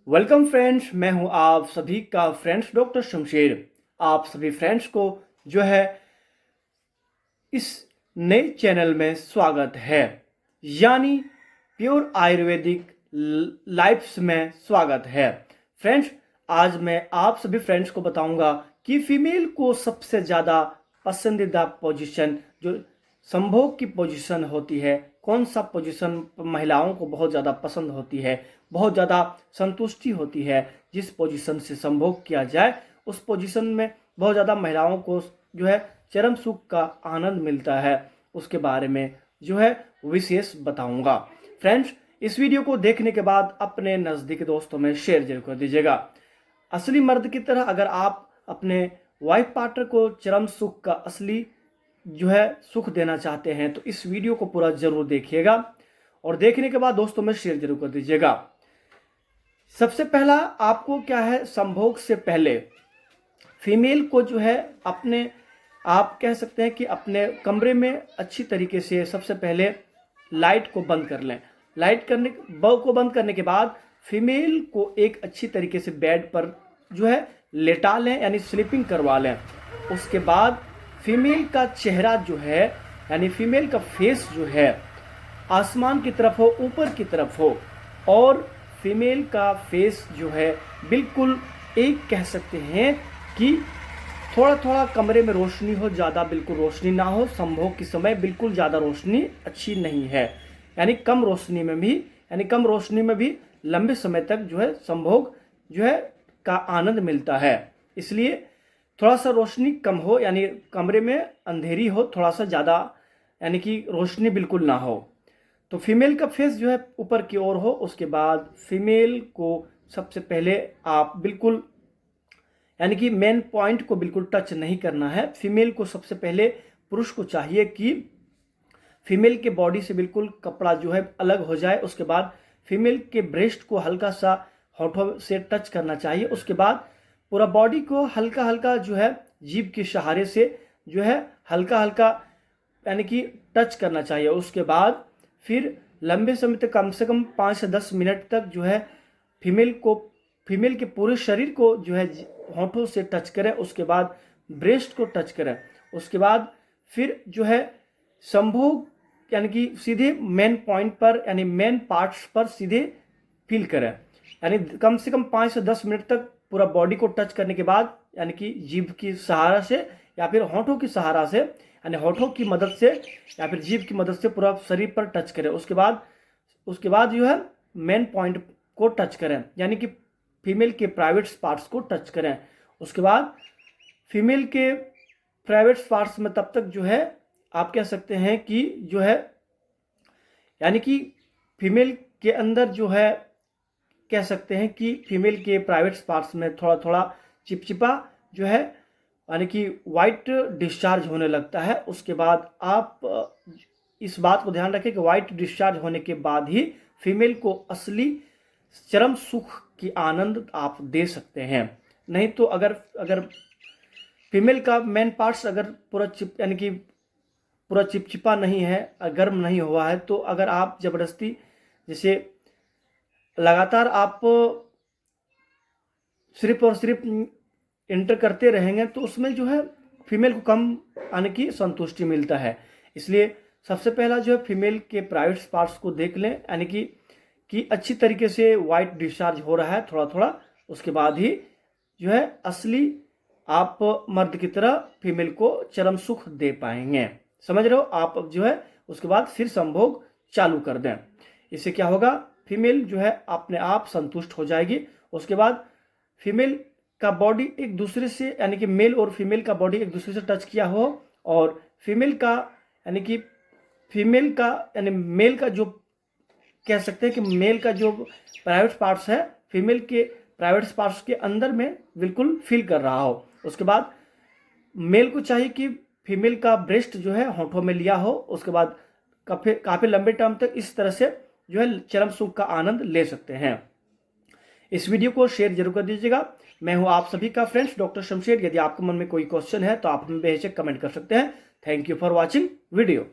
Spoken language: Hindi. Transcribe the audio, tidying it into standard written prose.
वेलकम फ्रेंड्स, मैं हूं आप सभी का फ्रेंड्स डॉक्टर शमशेर। आप सभी फ्रेंड्स को जो है इस नए चैनल में स्वागत है, यानी प्योर आयुर्वेदिक लाइफ्स में स्वागत है। फ्रेंड्स, आज मैं आप सभी फ्रेंड्स को बताऊंगा कि फीमेल को सबसे ज़्यादा पसंदीदा पोजीशन जो संभोग की पोजीशन होती है, कौन सा पोजीशन महिलाओं को बहुत ज़्यादा पसंद होती है, बहुत ज़्यादा संतुष्टि होती है। जिस पोजीशन से संभोग किया जाए उस पोजीशन में बहुत ज़्यादा महिलाओं को जो है चरम सुख का आनंद मिलता है, उसके बारे में जो है विशेष बताऊंगा। फ्रेंड्स, इस वीडियो को देखने के बाद अपने नज़दीकी दोस्तों में शेयर जरूर कर दीजिएगा। असली मर्द की तरह अगर आप अपने वाइफ पार्टनर को चरम सुख का असली जो है सुख देना चाहते हैं तो इस वीडियो को पूरा जरूर देखिएगा और देखने के बाद दोस्तों में शेयर जरूर कर दीजिएगा। सबसे पहला आपको क्या है, संभोग से पहले फीमेल को जो है अपने आप कह सकते हैं कि अपने कमरे में अच्छी तरीके से सबसे पहले लाइट को बंद कर लें। लाइट करने बल्ब को बंद करने के बाद फीमेल को एक अच्छी तरीके से बेड पर जो है लेटा लें, यानी स्लीपिंग करवा लें। उसके बाद फीमेल का चेहरा जो है, यानी फीमेल का फेस जो है आसमान की तरफ हो, ऊपर की तरफ हो, और फीमेल का फेस जो है बिल्कुल एक कह सकते हैं कि थोड़ा थोड़ा कमरे में रोशनी हो, ज़्यादा बिल्कुल रोशनी ना हो। संभोग के समय बिल्कुल ज़्यादा रोशनी अच्छी नहीं है, यानी कम रोशनी में भी लंबे समय तक जो है संभोग जो है का आनंद मिलता है। इसलिए थोड़ा सा रोशनी कम हो, यानी कमरे में अंधेरी हो, थोड़ा सा ज़्यादा यानी कि रोशनी बिल्कुल ना हो। तो फीमेल का फेस जो है ऊपर की ओर हो। उसके बाद फीमेल को सबसे पहले आप बिल्कुल यानी कि मेन पॉइंट को बिल्कुल टच नहीं करना है। फीमेल को सबसे पहले पुरुष को चाहिए कि फीमेल के बॉडी से बिल्कुल कपड़ा जो है अलग हो जाए। उसके बाद फीमेल के ब्रेस्ट को हल्का सा होठों से टच करना चाहिए। उसके बाद पूरा बॉडी को हल्का हल्का जो है जीभ के सहारे से जो है हल्का हल्का यानी कि टच करना चाहिए। उसके बाद फिर लंबे समय तक कम से कम 5 से 10 मिनट तक जो है फीमेल के पूरे शरीर को जो है होठों से टच करें। उसके बाद ब्रेस्ट को टच करें। उसके बाद फिर जो है संभोग यानी कि सीधे मेन पॉइंट पर यानी मेन पार्ट्स पर सीधे फील करें, यानी कम से कम 5 से 10 मिनट तक पूरा बॉडी को टच करने के बाद यानी कि जीभ की सहारा से या फिर होठों की सहारा से, यानी होठों की मदद से या फिर जीभ की मदद से पूरा शरीर पर टच करें। उसके बाद जो है मेन पॉइंट को टच करें, यानी कि फीमेल के प्राइवेट पार्ट्स को टच करें। उसके बाद फीमेल के प्राइवेट पार्ट्स में तब तक जो है आप कह सकते हैं कि जो है यानी कि फीमेल के अंदर जो है कह सकते हैं कि फीमेल के प्राइवेट पार्ट्स में थोड़ा थोड़ा चिपचिपा जो है यानी कि वाइट डिस्चार्ज होने लगता है। उसके बाद आप इस बात को ध्यान रखें कि वाइट डिस्चार्ज होने के बाद ही फीमेल को असली चरम सुख की आनंद आप दे सकते हैं। नहीं तो अगर फीमेल का मेन पार्ट्स अगर पूरा यानी कि पूरा चिपचिपा नहीं है, गर्म नहीं हुआ है, तो अगर आप ज़बरदस्ती जैसे लगातार आप सिर्फ और सिर्फ इंटर करते रहेंगे तो उसमें जो है फीमेल को कम आने की संतुष्टि मिलता है। इसलिए सबसे पहला जो है फीमेल के प्राइवेट पार्ट्स को देख लें, यानी कि अच्छी तरीके से वाइट डिस्चार्ज हो रहा है थोड़ा थोड़ा। उसके बाद ही जो है असली आप मर्द की तरह फीमेल को चरम सुख दे पाएंगे। समझ रहे हो आप जो है। उसके बाद फिर संभोग चालू कर दें। इससे क्या होगा, फीमेल जो है अपने आप संतुष्ट हो जाएगी। उसके बाद फीमेल का बॉडी एक दूसरे से यानी कि मेल और फीमेल का बॉडी एक दूसरे से टच किया हो, और फीमेल का यानी मेल का जो कह सकते हैं कि मेल का जो प्राइवेट पार्ट्स है फीमेल के प्राइवेट पार्ट्स के अंदर में बिल्कुल फील कर रहा हो। उसके बाद मेल को चाहिए कि फीमेल का ब्रेस्ट जो है होठों में लिया हो। उसके बाद काफ़ी लंबे टाइम तक इस तरह से जो है चरम सुख का आनंद ले सकते हैं। इस वीडियो को शेयर जरूर कर दीजिएगा। मैं हूं आप सभी का फ्रेंड्स डॉक्टर शमशेर। यदि आपके मन में कोई क्वेश्चन है तो आप हमें बेहिचक कमेंट कर सकते हैं। Thank you for watching video.